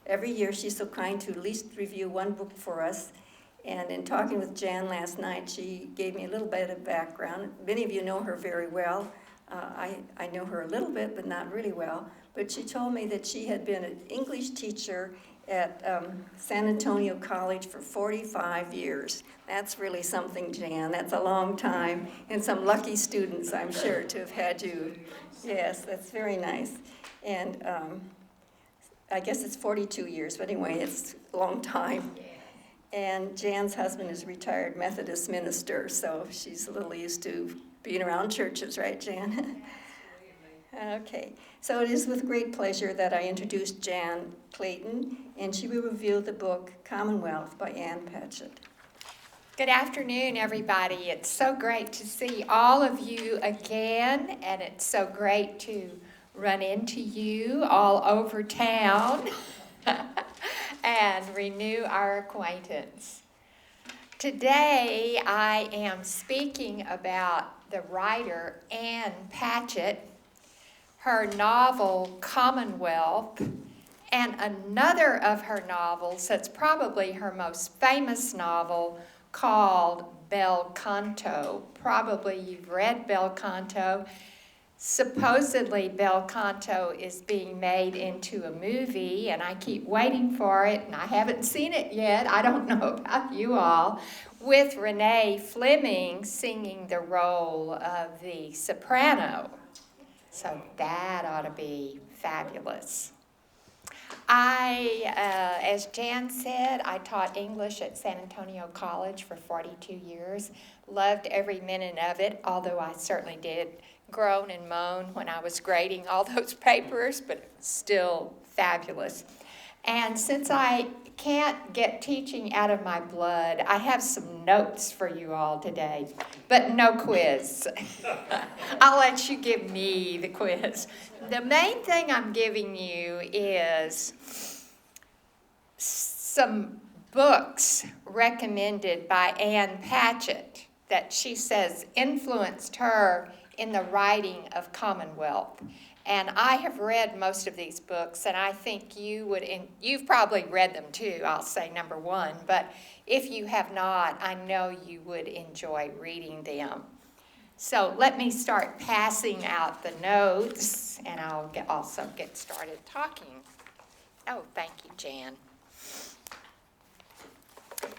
every year she's so kind to at least review one book for us. And in talking with Jan last night, she gave me a little bit of background. Many of you know her very well. I know her a little bit, but not really well. But she told me that she had been an English teacher at San Antonio College for 45 years. That's really something, Jan. That's a long time, and some lucky students, I'm sure, to have had you. Yes, that's very nice. And I guess it's 42 years, but anyway, it's a long time. And Jan's husband is a retired Methodist minister, so she's a little used to being around churches, right, Jan? Okay, so it is with great pleasure that I introduce Jan Clayton, and she will review the book Commonwealth by Ann Patchett. Good afternoon, everybody. It's so great to see all of you again, and it's so great to run into you all over town and renew our acquaintance. Today, I am speaking about the writer Ann Patchett, her novel Commonwealth, and another of her novels that's probably her most famous novel called Bel Canto. Probably you've read Bel Canto. Supposedly Bel Canto is being made into a movie, and I keep waiting for it, and I haven't seen it yet. I don't know about you all. With Renee Fleming singing the role of the soprano. So that ought to be fabulous. As Jan said, I taught English at San Antonio College for 42 years. Loved every minute of it, although I certainly did groan and moan when I was grading all those papers, but it was still fabulous. And since I can't get teaching out of my blood, I have some notes for you all today, but no quiz. I'll let you give me the quiz. The main thing I'm giving you is some books recommended by Ann Patchett that she says influenced her in the writing of Commonwealth. And I have read most of these books, and I think you would, you've probably read them too, I'll say number one, but if you have not, I know you would enjoy reading them. So let me start passing out the notes, and I'll also get started talking. Oh, thank you, Jan.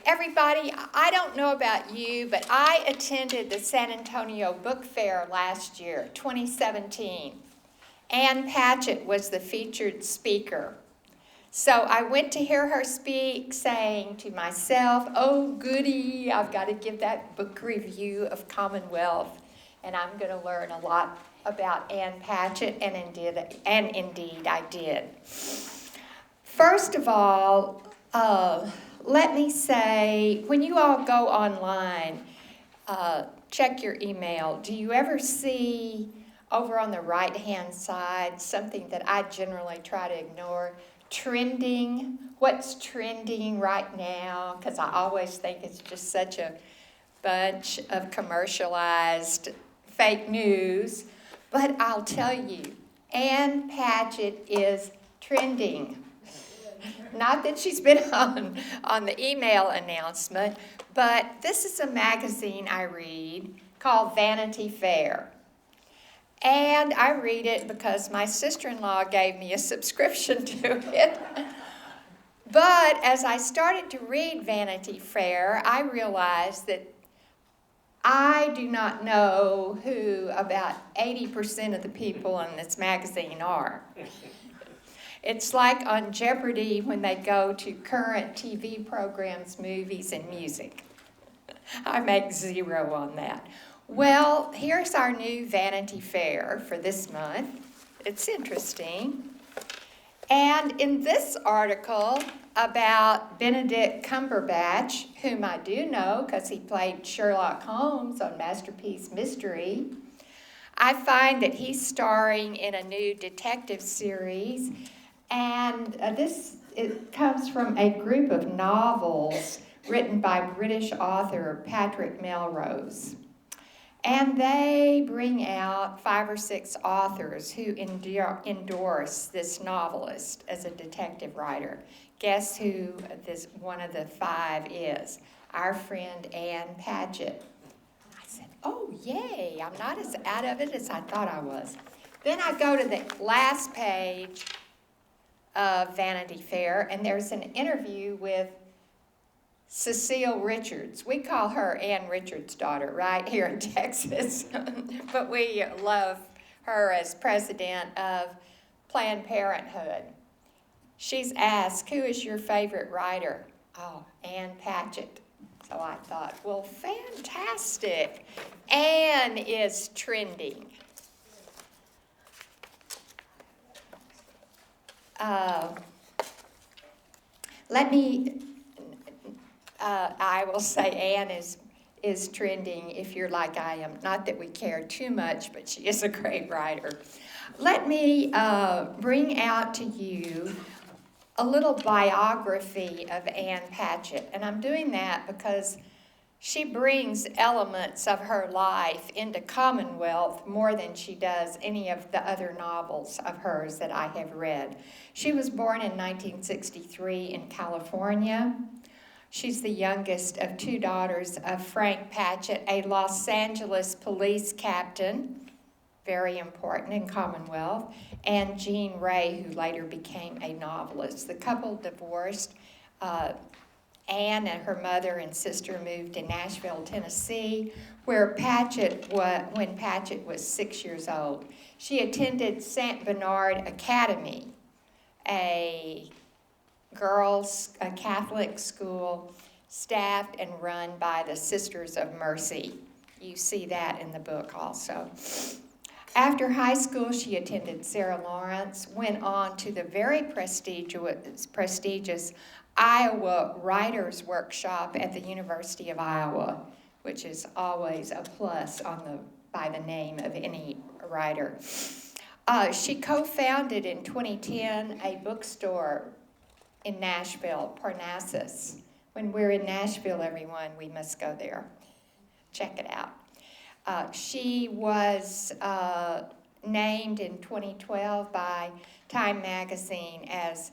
Everybody, I don't know about you, but I attended the San Antonio Book Fair last year, 2017. Ann Patchett was the featured speaker. So I went to hear her speak, saying to myself, oh goody, I've got to give that book review of Commonwealth, and I'm going to learn a lot about Ann Patchett, and indeed I did. First of all, let me say, when you all go online, check your email. Do you ever see over on the right-hand side something that I generally try to ignore? Trending. What's trending right now? Because I always think it's just such a bunch of commercialized fake news. But I'll tell you, Ann Patchett is trending. Not that she's been on the email announcement, but this is a magazine I read called Vanity Fair. And I read it because my sister-in-law gave me a subscription to it. But as I started to read Vanity Fair, I realized that I do not know who about 80% of the people in this magazine are. It's like on Jeopardy when they go to current TV programs, movies, and music. I make 0 on that. Well, here's our new Vanity Fair for this month. It's interesting. And in this article about Benedict Cumberbatch, whom I do know because he played Sherlock Holmes on Masterpiece Mystery, I find that he's starring in a new detective series. And it comes from a group of novels written by British author Patrick Melrose. And they bring out 5 or 6 authors who endorse this novelist as a detective writer. Guess who one of the 5 is? Our friend Ann Patchett. I said, oh, yay, I'm not as out of it as I thought I was. Then I go to the last page of Vanity Fair, and there's an interview with Cecile Richards. We call her Ann Richards' daughter right here in Texas, but we love her as president of Planned Parenthood. She's asked, who is your favorite writer? Oh, Ann Patchett. So I thought, well, fantastic. Ann is trending. I will say Ann is trending if you're like I am. Not that we care too much, but she is a great writer. Let me bring out to you a little biography of Ann Patchett. And I'm doing that because she brings elements of her life into Commonwealth more than she does any of the other novels of hers that I have read. She was born in 1963 in California. She's the youngest of 2 daughters of Frank Patchett, a Los Angeles police captain, very important in Commonwealth, and Jean Ray, who later became a novelist. The couple divorced. Ann and her mother and sister moved to Nashville, Tennessee, where when Patchett was 6 years old. She attended St. Bernard Academy, a Catholic school staffed and run by the Sisters of Mercy. You see that in the book also. After high school, she attended Sarah Lawrence, went on to the very prestigious Iowa Writers Workshop at the University of Iowa, which is always a plus by the name of any writer. She co-founded in 2010 a bookstore in Nashville, Parnassus. When we're in Nashville, everyone, we must go there. Check it out. She was named in 2012 by Time Magazine as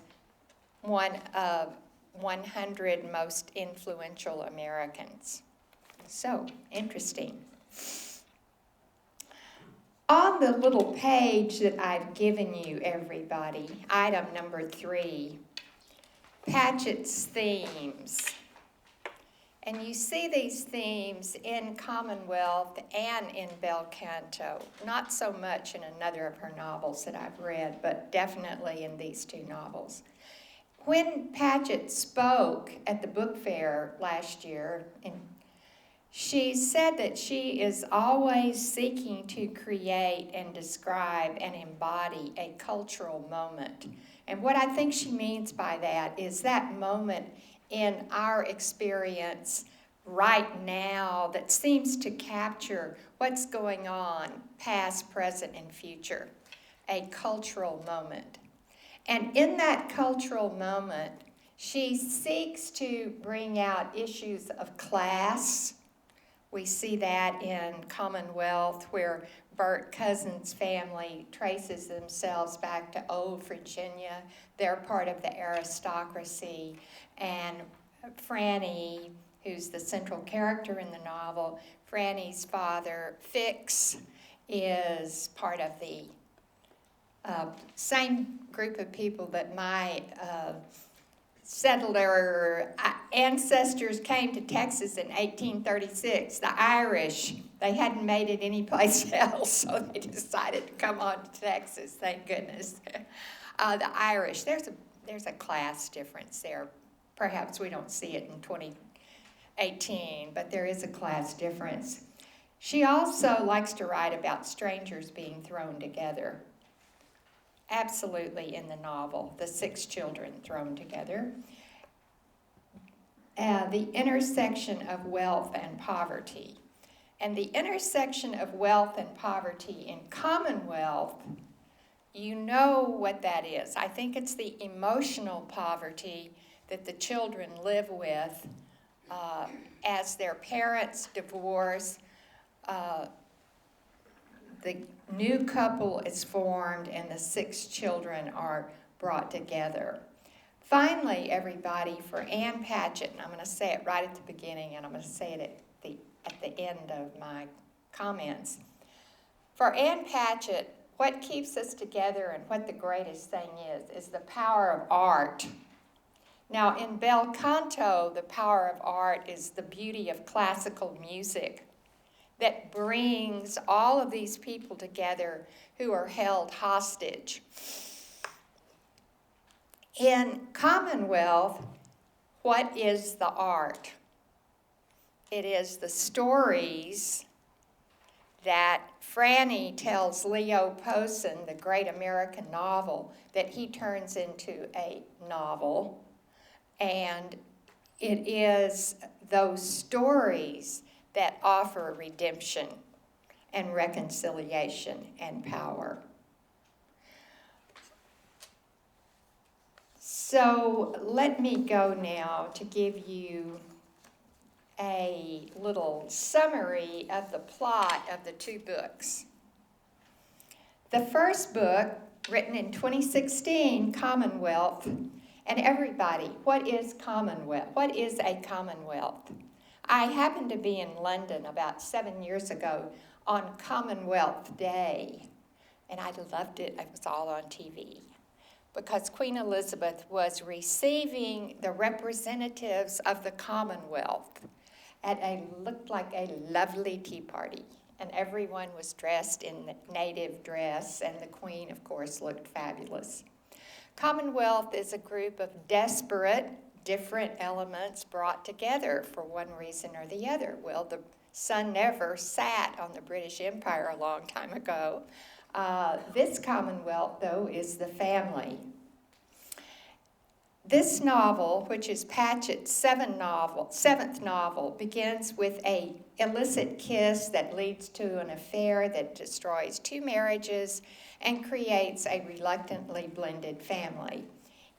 one of 100 most influential Americans. So, interesting. On the little page that I've given you, everybody, item number 3, Patchett's themes. And you see these themes in Commonwealth and in Bel Canto. Not so much in another of her novels that I've read, but definitely in these 2 novels. When Patchett spoke at the book fair last year, she said that she is always seeking to create and describe and embody a cultural moment. And what I think she means by that is that moment in our experience right now that seems to capture what's going on, past, present, and future, a cultural moment. And in that cultural moment, she seeks to bring out issues of class. We see that in Commonwealth, where Bert Cousins' family traces themselves back to old Virginia. They're part of the aristocracy. And Franny, who's the central character in the novel, Franny's father, Fix, is part of the same group of people that my settler ancestors came to Texas in 1836, the Irish. They hadn't made it anyplace else, so they decided to come on to Texas, thank goodness. The Irish, there's a class difference there. Perhaps we don't see it in 2018, but there is a class difference. She also likes to write about strangers being thrown together. Absolutely in the novel, the 6 children thrown together. The intersection of wealth and poverty. And the intersection of wealth and poverty in Commonwealth, you know what that is. I think it's the emotional poverty that the children live with as their parents divorce, the new couple is formed and the 6 children are brought together. Finally, everybody, for Ann Patchett, and I'm going to say it right at the beginning and I'm going to say it at the end of my comments. For Ann Patchett, what keeps us together and what the greatest thing is the power of art. Now, in bel canto, the power of art is the beauty of classical music that brings all of these people together who are held hostage. In Commonwealth, what is the art? It is the stories that Franny tells Leo Posen, the great American novel, that he turns into a novel. And it is those stories that offer redemption and reconciliation and power. So let me go now to give you a little summary of the plot of the 2 books. The first book, written in 2016, Commonwealth, and everybody, what is Commonwealth? What is a Commonwealth? I happened to be in London about 7 years ago on Commonwealth Day, and I loved it. It was all on TV. Because Queen Elizabeth was receiving the representatives of the Commonwealth at looked like a lovely tea party. And everyone was dressed in native dress, and the Queen, of course, looked fabulous. Commonwealth is a group of desperate, different elements brought together for one reason or the other. Well, the sun never sat on the British Empire a long time ago. This Commonwealth, though, is the family. This novel, which is Patchett's 7th novel, begins with an illicit kiss that leads to an affair that destroys 2 marriages and creates a reluctantly blended family.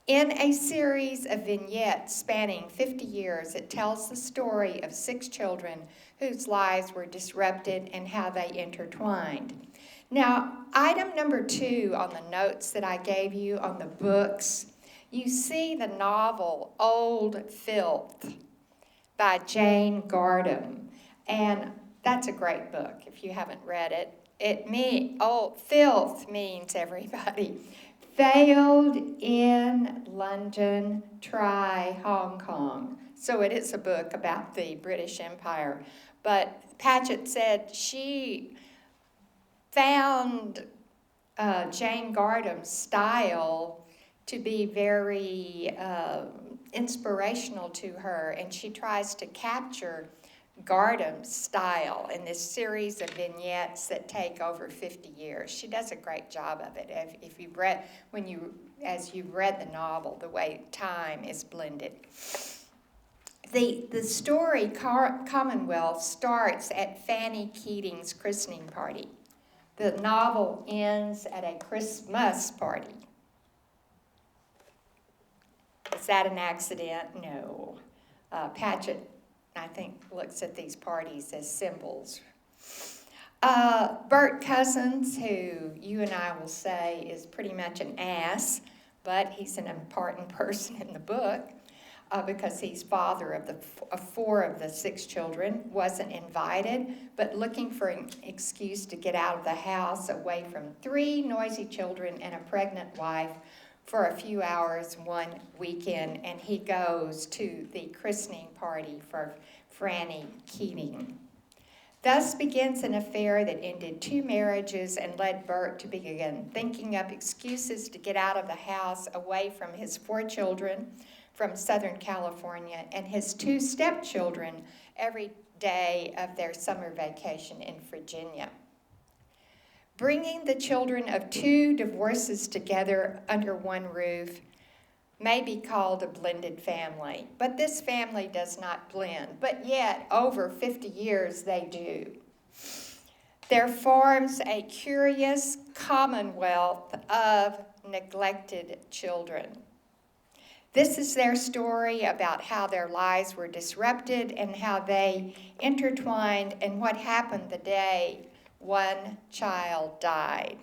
In a series of vignettes spanning 50 years, it tells the story of 6 children whose lives were disrupted and how they intertwined. Now, item number 2 on the notes that I gave you on the books, you see the novel Old Filth by Jane Gardam. And that's a great book if you haven't read it. Old Filth means, everybody, failed in London, try Hong Kong. So it is a book about the British Empire. But Patchett said she found Jane Gardam's style to be very inspirational to her, and she tries to capture Gardam's style in this series of vignettes that take over 50 years. She does a great job of it. If you've read, as you've read the novel, the way time is blended. The story Commonwealth starts at Fanny Keating's christening party. The novel ends at a Christmas party. Is that an accident? No. Patchett, I think, looks at these parties as symbols. Bert Cousins, who you and I will say is pretty much an ass, but he's an important person in the book because he's father of 4 of the 6 children, wasn't invited, but looking for an excuse to get out of the house away from 3 noisy children and a pregnant wife for a few hours one weekend, and he goes to the christening party for Franny Keating. Thus begins an affair that ended 2 marriages and led Bert to begin thinking up excuses to get out of the house away from his 4 children from Southern California and his 2 stepchildren every day of their summer vacation in Virginia. Bringing the children of 2 divorces together under one roof may be called a blended family, but this family does not blend, but yet over 50 years they do. There forms a curious commonwealth of neglected children. This is their story about how their lives were disrupted and how they intertwined and what happened the day one child died.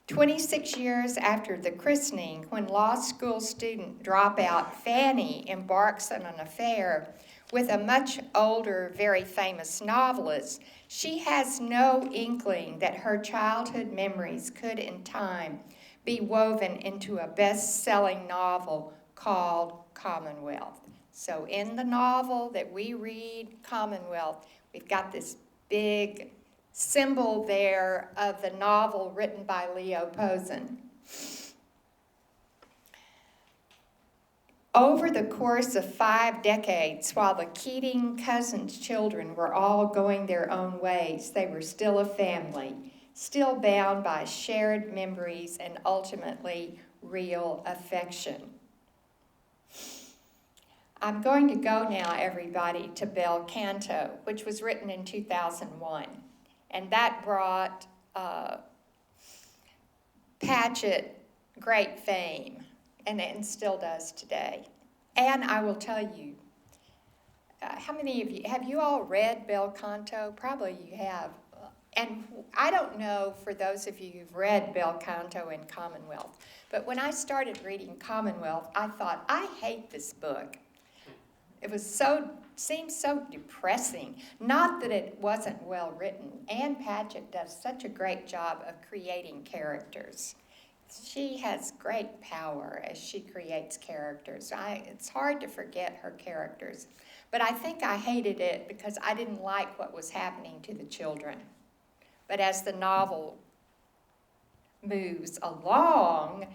26 years after the christening, when law school student dropout Fanny embarks on an affair with a much older, very famous novelist, she has no inkling that her childhood memories could in time be woven into a best-selling novel called Commonwealth. So in the novel that we read, Commonwealth, we've got this big symbol there of the novel written by Leo Posen. Over the course of 5 decades, while the Keating cousins' children were all going their own ways, they were still a family, still bound by shared memories and ultimately real affection. I'm going to go now, everybody, to Bel Canto, which was written in 2001. And that brought Patchett great fame, and still does today. And I will tell you, how many of you, have you all read Bel Canto? Probably you have. And I don't know for those of you who've read Bel Canto and Commonwealth, but when I started reading Commonwealth, I thought, I hate this book. It seemed so depressing. Not that it wasn't well written. Ann Patchett does such a great job of creating characters. She has great power as she creates characters. It's hard to forget her characters. But I think I hated it because I didn't like what was happening to the children. But as the novel moves along,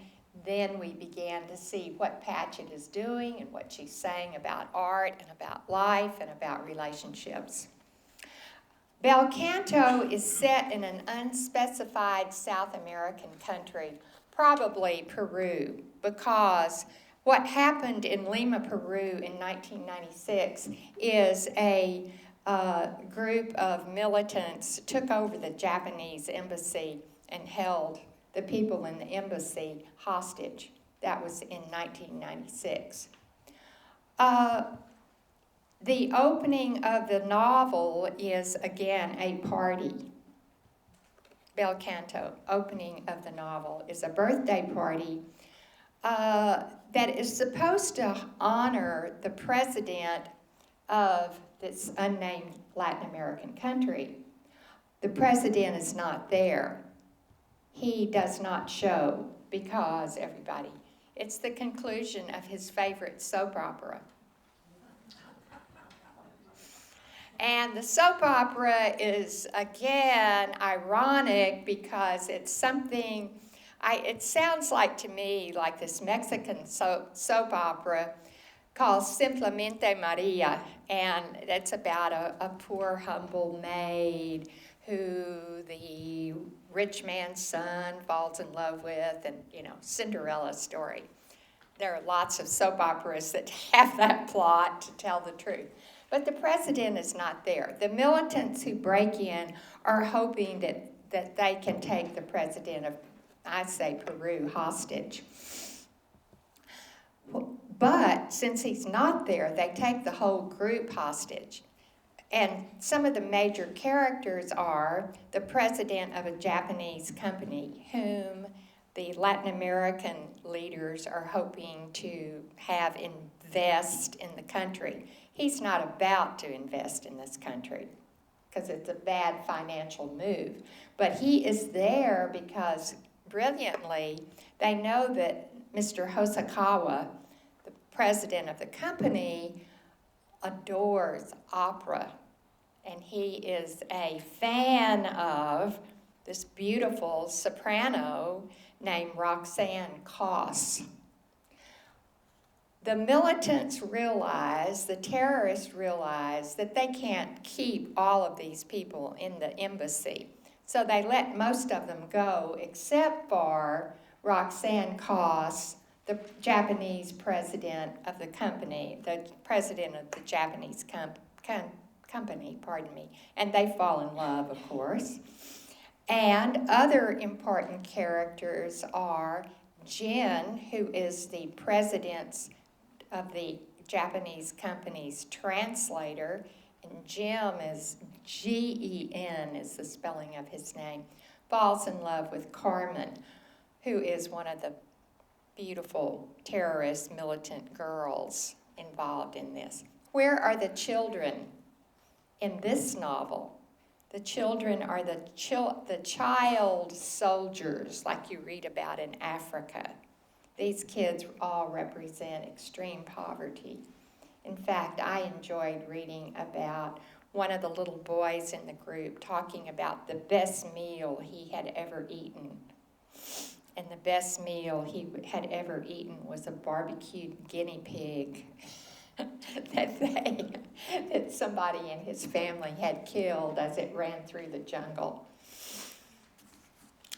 then we began to see what Patchett is doing and what she's saying about art and about life and about relationships. Bel Canto is set in an unspecified South American country, probably Peru, because what happened in Lima, Peru in 1996 is a group of militants took over the Japanese embassy and held the people in the embassy hostage. That was in 1996. The opening of the novel is, again, a party. Bel Canto, opening of the novel, is a birthday party that is supposed to honor the president of this unnamed Latin American country. The president is not there. He does not show because, everybody, it's the conclusion of his favorite soap opera. And the soap opera is, again, ironic because it's something, it sounds like to me like this Mexican soap opera called Simplemente Maria, and it's about a poor, humble maid who the rich man's son falls in love with, and, Cinderella story. There are lots of soap operas that have that plot, to tell the truth. But the president is not there. The militants who break in are hoping that they can take the president of, I say, Peru hostage. But since he's not there, they take the whole group hostage. And some of the major characters are the president of a Japanese company whom the Latin American leaders are hoping to have invest in the country. He's not about to invest in this country because it's a bad financial move. But he is there because, brilliantly, they know that Mr. Hosokawa, the president of the company, adores opera. And he is a fan of this beautiful soprano named Roxanne Koss. The militants realize, the terrorists realize, that they can't keep all of these people in the embassy. So they let most of them go, except for Roxanne Koss, the Japanese president of the company, the president of the Japanese company, and they fall in love, of course. And other important characters are Jin, who is the president of the Japanese company's translator. and Jim is Gen, is the spelling of his name, falls in love with Carmen, who is one of the beautiful terrorist militant girls involved in this. Where are the children in this novel? The children are the child soldiers, like you read about in Africa. These kids all represent extreme poverty. In fact, I enjoyed reading about one of the little boys in the group talking about the best meal he had ever eaten. And the best meal he had ever eaten was a barbecued guinea pig that somebody in his family had killed as it ran through the jungle.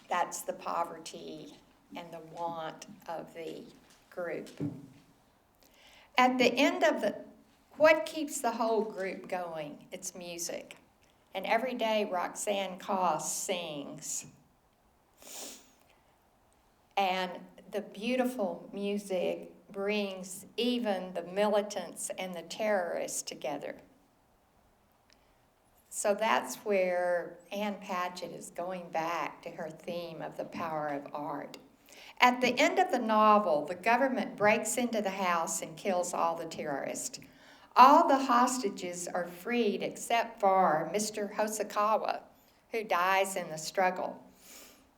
That's the poverty and the want of the group. At the end of what keeps the whole group going? It's music. And every day Roxanne Koss sings. And the beautiful music brings even the militants and the terrorists together. So that's where Ann Patchett is going back to her theme of the power of art. At the end of the novel, the government breaks into the house and kills all the terrorists. All the hostages are freed except for Mr. Hosokawa, who dies in the struggle.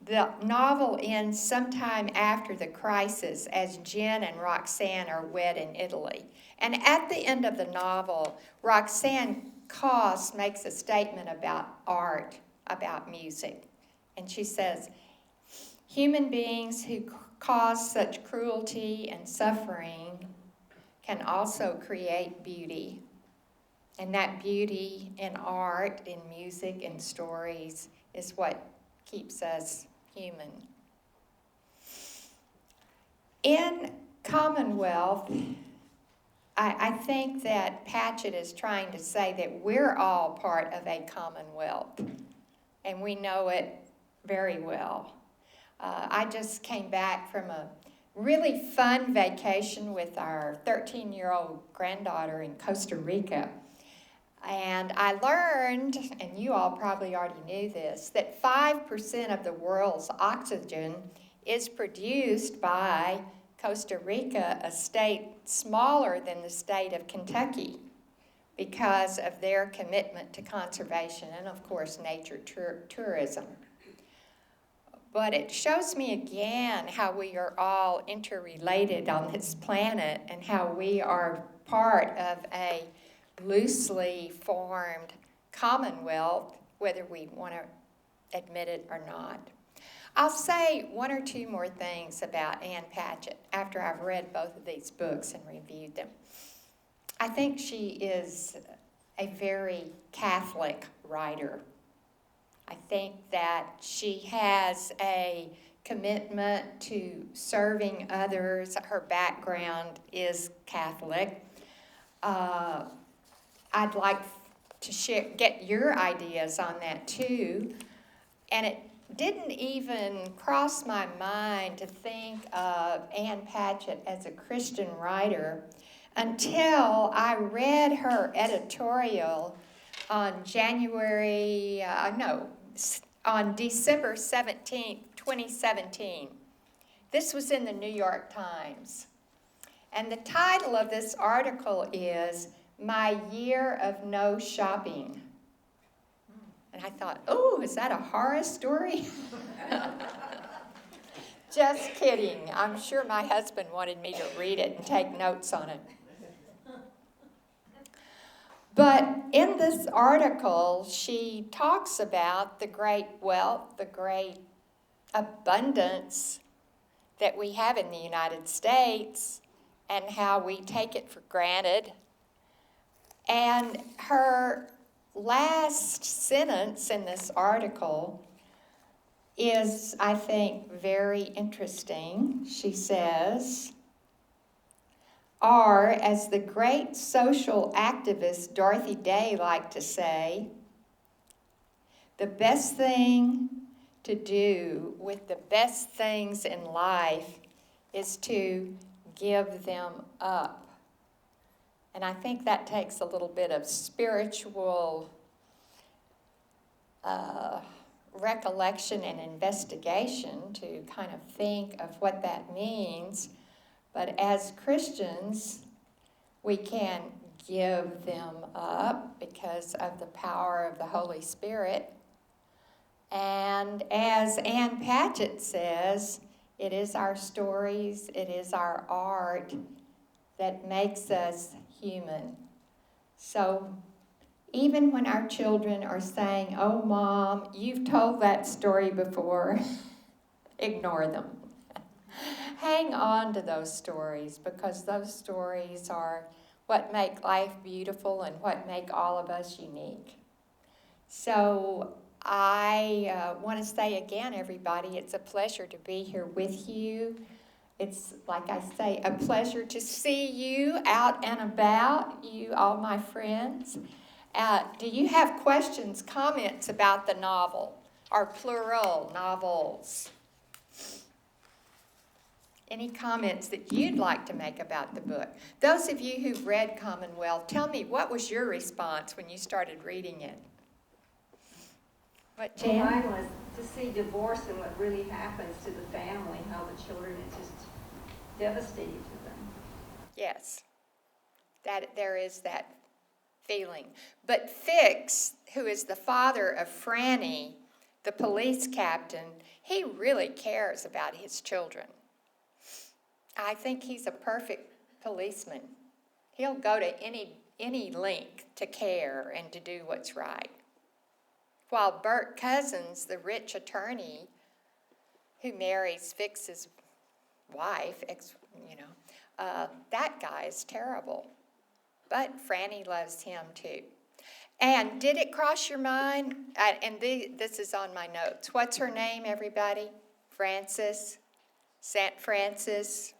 The novel ends sometime after the crisis as Jen and Roxanne are wed in Italy. And at the end of the novel, Roxanne Koss makes a statement about art, about music. And she says, human beings who cause such cruelty and suffering can also create beauty. And that beauty in art, in music, in stories is what keeps us human. In Commonwealth, I think that Patchett is trying to say that we're all part of a Commonwealth, and we know it very well. I just came back from a really fun vacation with our 13-year-old granddaughter in Costa Rica. And I learned, and you all probably already knew this, that 5% of the world's oxygen is produced by Costa Rica, a state smaller than the state of Kentucky, because of their commitment to conservation and, of course, nature tourism. But it shows me again how we are all interrelated on this planet and how we are part of a loosely formed commonwealth, whether we want to admit it or not. I'll say one or two more things about Ann Patchett after I've read both of these books and reviewed them. I think she is a very Catholic writer. I think that she has a commitment to serving others. Her background is Catholic. I'd like to get your ideas on that too. And it didn't even cross my mind to think of Ann Patchett as a Christian writer until I read her editorial on December 17th, 2017. This was in the New York Times. And the title of this article is My Year of No Shopping. And I thought, oh, is that a horror story? Just kidding. I'm sure my husband wanted me to read it and take notes on it. But in this article, she talks about the great wealth, the great abundance that we have in the United States and how we take it for granted. And her last sentence in this article is, I think, very interesting. She says, or, as the great social activist Dorothy Day liked to say, the best thing to do with the best things in life is to give them up. And I think that takes a little bit of spiritual recollection and investigation to kind of think of what that means. But as Christians, we can give them up because of the power of the Holy Spirit. And as Ann Patchett says, it is our stories, it is our art that makes us human. So even when our children are saying, "Oh, Mom, you've told that story before," ignore them. Hang on to those stories, because those stories are what make life beautiful and what make all of us unique. So I want to say again, everybody, it's a pleasure to be here with you. It's, like I say, a pleasure to see you out and about, you, all my friends. Do you have questions, comments about the novel, or plural novels? Any comments that you'd like to make about the book? Those of you who've read Commonwealth, tell me, what was your response when you started reading it? What, Jan? Well, mine was to see divorce and what really happens to the family, how the children, it's just devastating to them. Yes, that there is that feeling. But Fix, who is the father of Franny, the police captain, he really cares about his children. I think he's a perfect policeman. He'll go to any length to care and to do what's right. While Bert Cousins, the rich attorney who marries Fix's wife, that guy is terrible. But Franny loves him too. And did it cross your mind? This is on my notes. What's her name, everybody? Frances? St. Francis?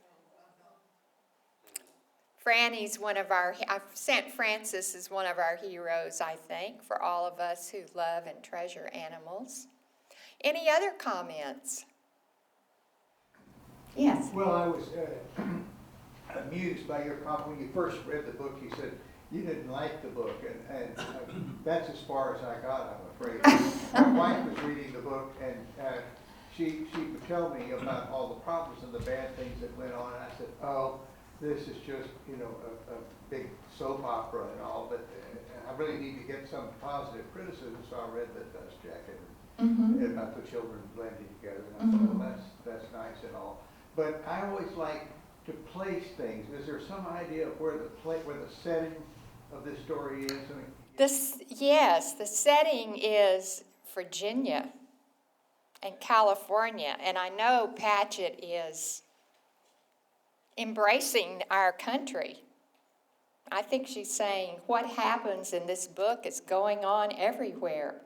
Franny's one of our, St. Francis is one of our heroes, I think, for all of us who love and treasure animals. Any other comments? Yes. Well, I was amused by your comment. When you first read the book, you said you didn't like the book, and that's as far as I got, I'm afraid. My wife was reading the book, and she would tell me about all the problems and the bad things that went on, and I said, oh, this is just, a big soap opera and all, but I really need to get some positive criticism, so I read the Dust Jacket about the children blending together, and I thought, well, that's nice and all. But I always like to place things. Is there some idea of where the setting of this story is? Yes, the setting is Virginia and California, and I know Patchett is embracing our country. I think she's saying what happens in this book is going on everywhere,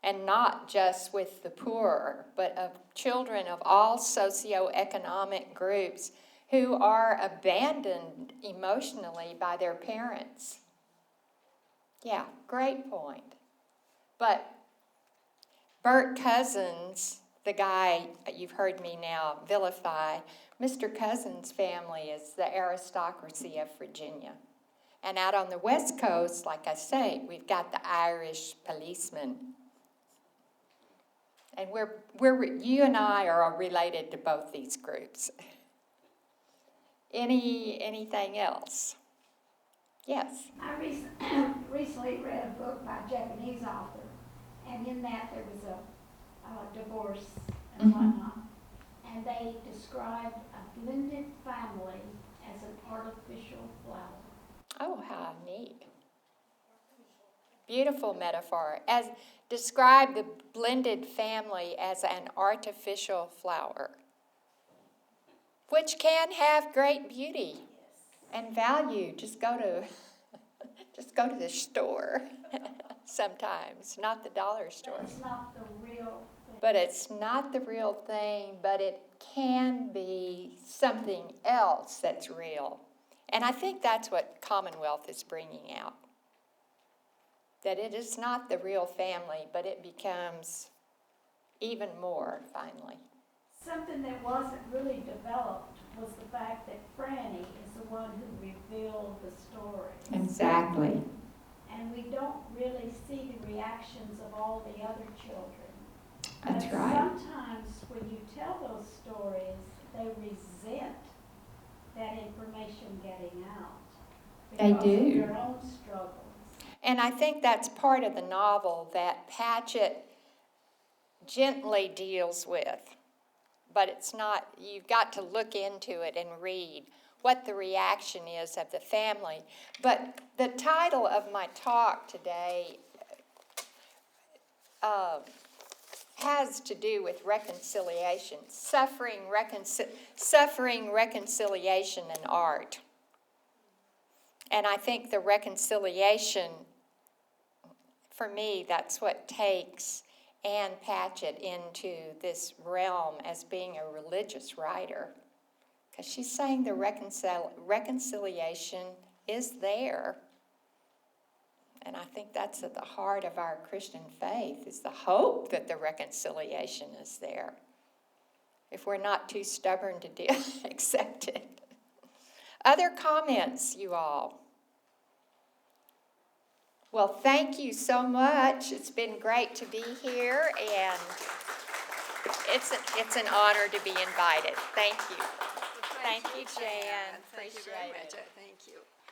and not just with the poor, but of children of all socioeconomic groups who are abandoned emotionally by their parents. Yeah, great point. But Bert Cousins, the guy you've heard me now vilify, Mr. Cousins' family is the aristocracy of Virginia. And out on the West Coast, like I say, we've got the Irish policemen. And you and I are related to both these groups. Anything else? Yes. I recently read a book by a Japanese author, and in that there was a divorce and whatnot, and they described a blended family as an artificial flower. Oh, how neat. Beautiful metaphor. Describe the blended family as an artificial flower, which can have great beauty and value. Just go to the store sometimes, not the dollar store. It's not the real thing. But it's not the real thing, but it can be something else that's real. And I think that's what Commonwealth is bringing out. That it is not the real family, but it becomes even more, finally. Something that wasn't really developed was the fact that Franny is the one who revealed the story. Exactly. And we don't really see the reactions of all the other children. That's But right. sometimes when you tell those stories, they resent that information getting out. They Because do. of their own struggles. And I think that's part of the novel that Patchett gently deals with. But it's not, you've got to look into it and read what the reaction is of the family. But the title of my talk today has to do with reconciliation, suffering, reconciliation, and art. And I think the reconciliation, for me, that's what takes Ann Patchett into this realm as being a religious writer. Because she's saying the reconciliation is there. And I think that's at the heart of our Christian faith, is the hope that the reconciliation is there. If we're not too stubborn to accept it. Other comments, you all? Well, thank you so much. It's been great to be here, and it's an honor to be invited. Thank you. Thank you, Jan. Thank you very much. Appreciate it. Thank you.